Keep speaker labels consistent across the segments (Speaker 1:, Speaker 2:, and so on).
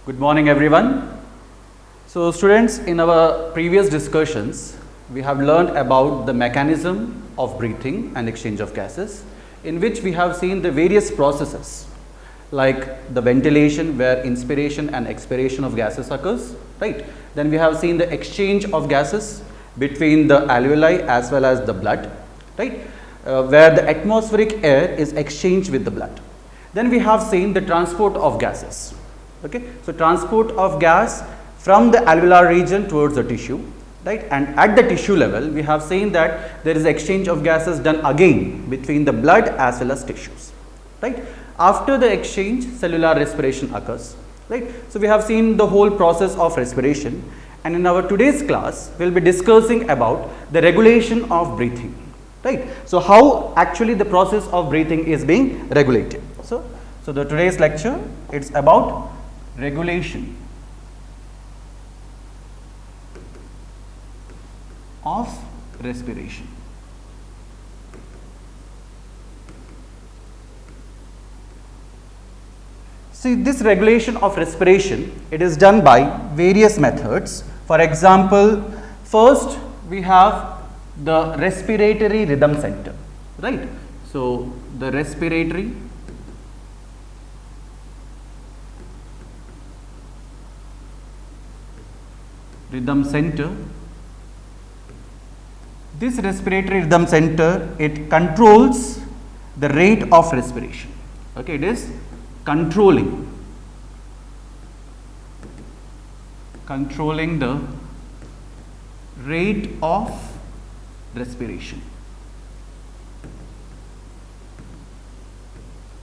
Speaker 1: Good morning everyone. So students, in our previous discussions, we have learned about the mechanism of breathing and exchange of gases, in which we have seen the various processes like the ventilation where inspiration and expiration of gases occurs, right? Then we have seen the exchange of gases between the alveoli as well as the blood, right? Where the atmospheric air is exchanged with the blood. Then we have seen the transport of gases. Okay, so transport of gas from the alveolar region towards the tissue, right? And at the tissue level, we have seen that there is exchange of gases done again between the blood as well as tissues, right? After the exchange, cellular respiration occurs, right? So we have seen the whole process of respiration, and in our today's class, we will be discussing about the regulation of breathing, right? So how actually the process of breathing is being regulated. So the today's lecture, it's about regulation of respiration. See, this regulation of respiration, it is done by various methods. For example, first we have the respiratory rhythm center, right? So the respiratory rhythm center. This respiratory rhythm center, it controls the rate of respiration. Okay, it is controlling the rate of respiration.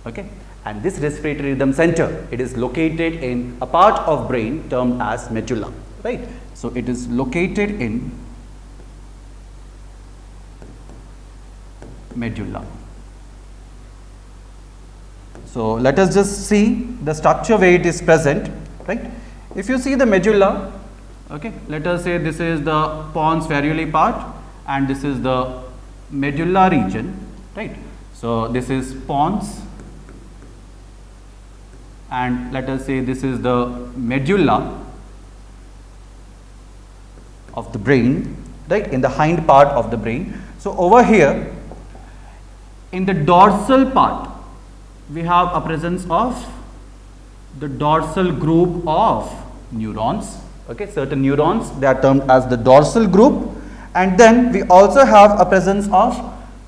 Speaker 1: Okay, and this respiratory rhythm center, it is located in a part of brain termed as medulla, right? So it is located in medulla. So let us just see the structure where it is present, right? If you see the medulla, okay, let us say this is the pons variouli part and this is the medulla region, right? So this is pons and let us say this is the medulla of the brain, right, in the hind part of the brain. So over here in the dorsal part, we have a presence of the dorsal group of neurons. Okay, certain neurons, they are termed as the dorsal group, and then we also have a presence of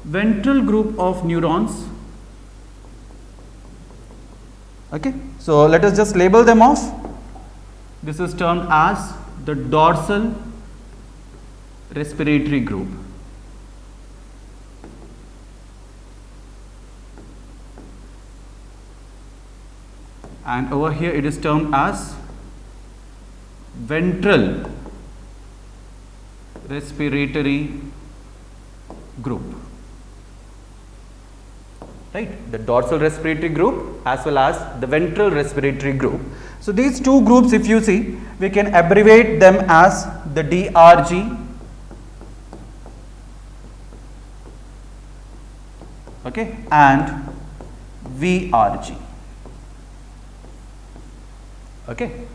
Speaker 1: ventral group of neurons. Okay, so let us just label them off. This is termed as the dorsal respiratory group. And over here it is termed as ventral respiratory group, right? The dorsal respiratory group as well as the ventral respiratory group. So these two groups, if you see, we can abbreviate them as the DRG, okay, and VRG. Okay,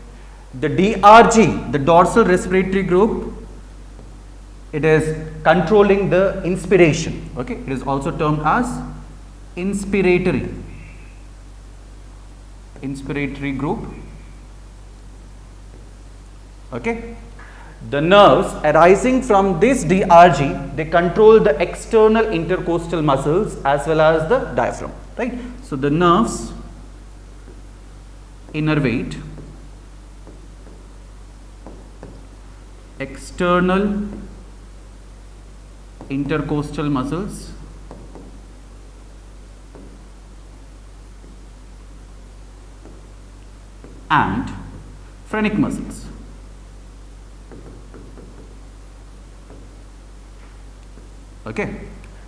Speaker 1: the DRG, the dorsal respiratory group, it is controlling the inspiration. Okay, it is also termed as inspiratory group. Okay, the nerves arising from this DRG, they control the external intercostal muscles as well as the diaphragm, right? So the nerves innervate external intercostal muscles and phrenic muscles. Okay,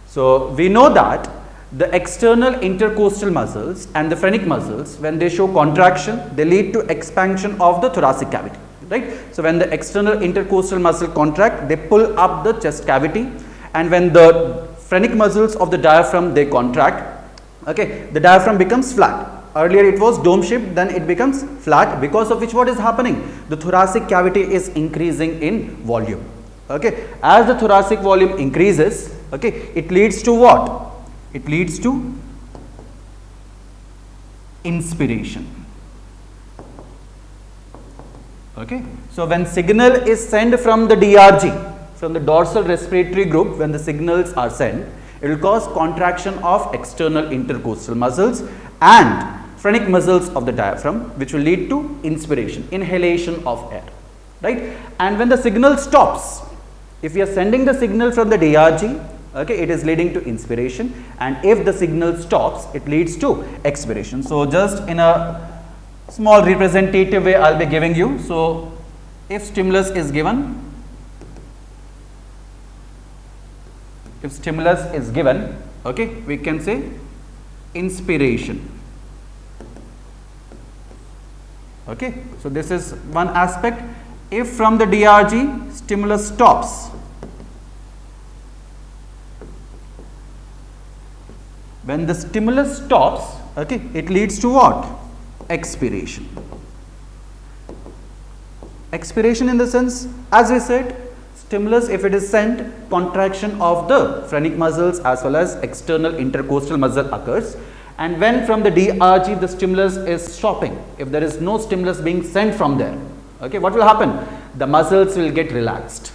Speaker 1: so we know that the external intercostal muscles and the phrenic muscles, when they show contraction, they lead to expansion of the thoracic cavity, right? So when the external intercostal muscle contract, they pull up the chest cavity, and when the phrenic muscles of the diaphragm, they contract, okay, the diaphragm becomes flat, Earlier it was dome shaped, then it becomes flat, because of which what is happening? The thoracic cavity is increasing in volume. Okay, as the thoracic volume increases, okay, it leads to what? It leads to inspiration. Okay, so when signal is sent from the DRG, from the dorsal respiratory group, when the signals are sent, it will cause contraction of external intercostal muscles and phrenic muscles of the diaphragm, which will lead to inspiration, inhalation of air, right? And when the signal stops, if we are sending the signal from the DRG, okay, it is leading to inspiration, and if the signal stops, it leads to expiration. So just in a small representative way, I'll be giving you. So if stimulus is given, okay, we can say inspiration. Okay, so this is one aspect. If from the DRG stimulus stops, when the stimulus stops, okay, it leads to what? Expiration. Expiration in the sense, as we said, stimulus, if it is sent, contraction of the phrenic muscles as well as external intercostal muscle occurs. And when from the DRG the stimulus is stopping, if there is no stimulus being sent from there, okay, what will happen? The muscles will get relaxed,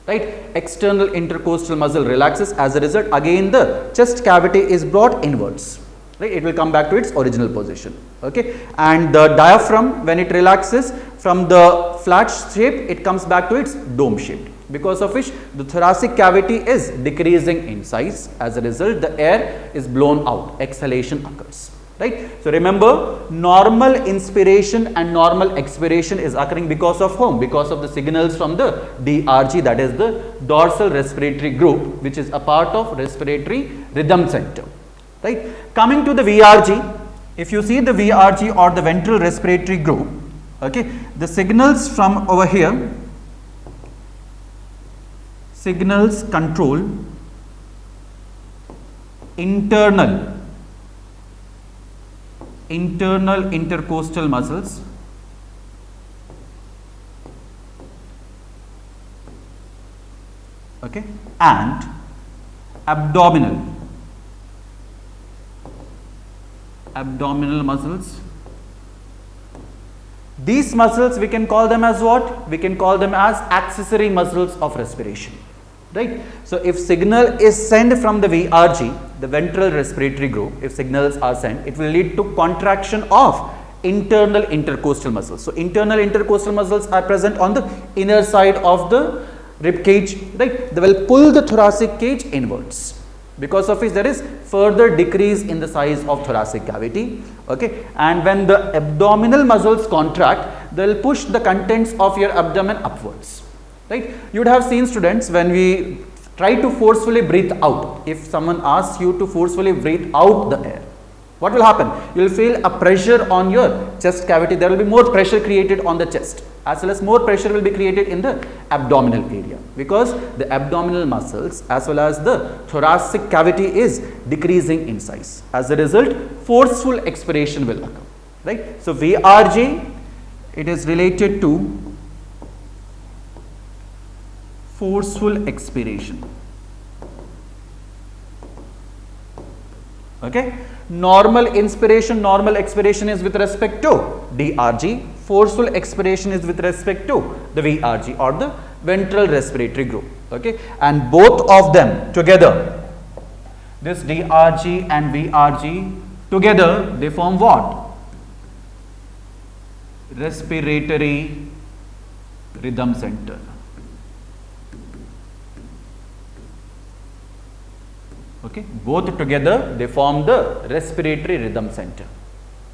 Speaker 1: right? External intercostal muscle relaxes. As a result, again the chest cavity is brought inwards, right? It will come back to its original position, okay? And the diaphragm, when it relaxes from the flat shape, it comes back to its dome shape, because of which the thoracic cavity is decreasing in size. As a result, the air is blown out, exhalation occurs, right? So remember, normal inspiration and normal expiration is occurring because of whom? Because of the signals from the DRG, that is the dorsal respiratory group, which is a part of respiratory rhythm center, right? Coming to the VRG, if you see the VRG or the ventral respiratory group, okay, the signals from over here, signals control internal intercostal muscles, okay, and abdominal muscles. These muscles, we can call them as what? We can call them as accessory muscles of respiration, right? So if signal is sent from the VRG, the ventral respiratory group, if signals are sent, it will lead to contraction of internal intercostal muscles. So internal intercostal muscles are present on the inner side of the rib cage, right? They will pull the thoracic cage inwards, because of which there is further decrease in the size of thoracic cavity, okay? And when the abdominal muscles contract, they will push the contents of your abdomen upwards, right? You would have seen, students, when we try to forcefully breathe out, if someone asks you to forcefully breathe out the air, what will happen? You will feel a pressure on your chest cavity. There will be more pressure created on the chest, as well as more pressure will be created in the abdominal area, because the abdominal muscles as well as the thoracic cavity is decreasing in size. As a result, forceful expiration will occur, right? So VRG, it is related to forceful expiration, okay? Normal inspiration, normal expiration is with respect to DRG. Forceful expiration is with respect to the VRG or the ventral respiratory group, okay? And both of them together, this DRG and VRG together, they form what? Respiratory rhythm center. Okay, both together they form the respiratory rhythm center,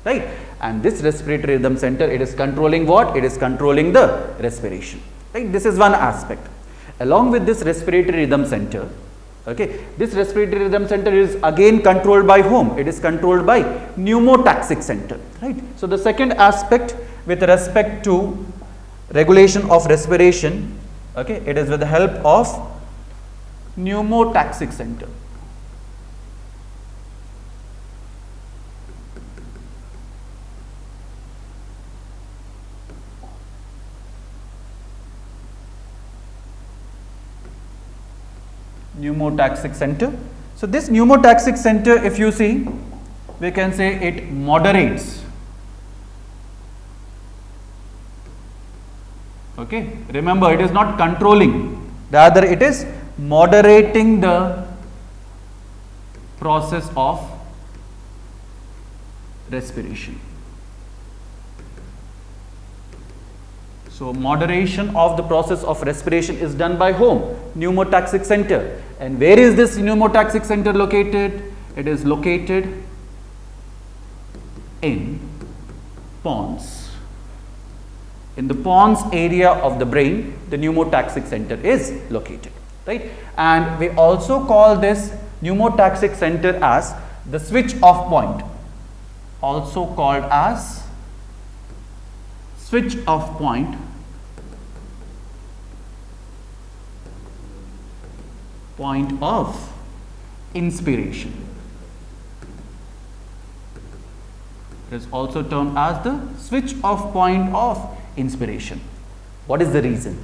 Speaker 1: right? And this respiratory rhythm center, it is controlling what? It is controlling the respiration, right? This is one aspect. Along with this respiratory rhythm center, okay, this respiratory rhythm center is again controlled by whom? It is controlled by pneumotaxic center, right? So the second aspect with respect to regulation of respiration, okay, it is with the help of pneumotaxic center. pneumotaxic center. So this pneumotaxic center, if you see, we can say it moderates. Okay, remember it is not controlling, rather it is moderating the process of respiration. So moderation of the process of respiration is done by whom? Pneumotaxic center. And where is this pneumotaxic center located? It is located in pons. In the pons area of the brain, the pneumotaxic center is located, right? And we also call this pneumotaxic center as the switch off point, also called as switch off point of inspiration. It is also termed as the switch off point of inspiration. What is the reason?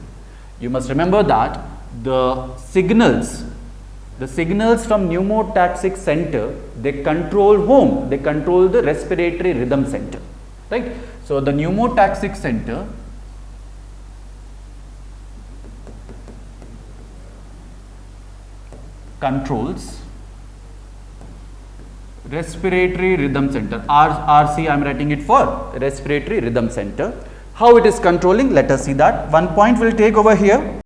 Speaker 1: You must remember that the signals from pneumotaxic center, they control whom? They control the respiratory rhythm center, right? So the pneumotaxic center controls respiratory rhythm center. RC, I am writing it for respiratory rhythm center. How it is controlling? Let us see that. One point we will take over here.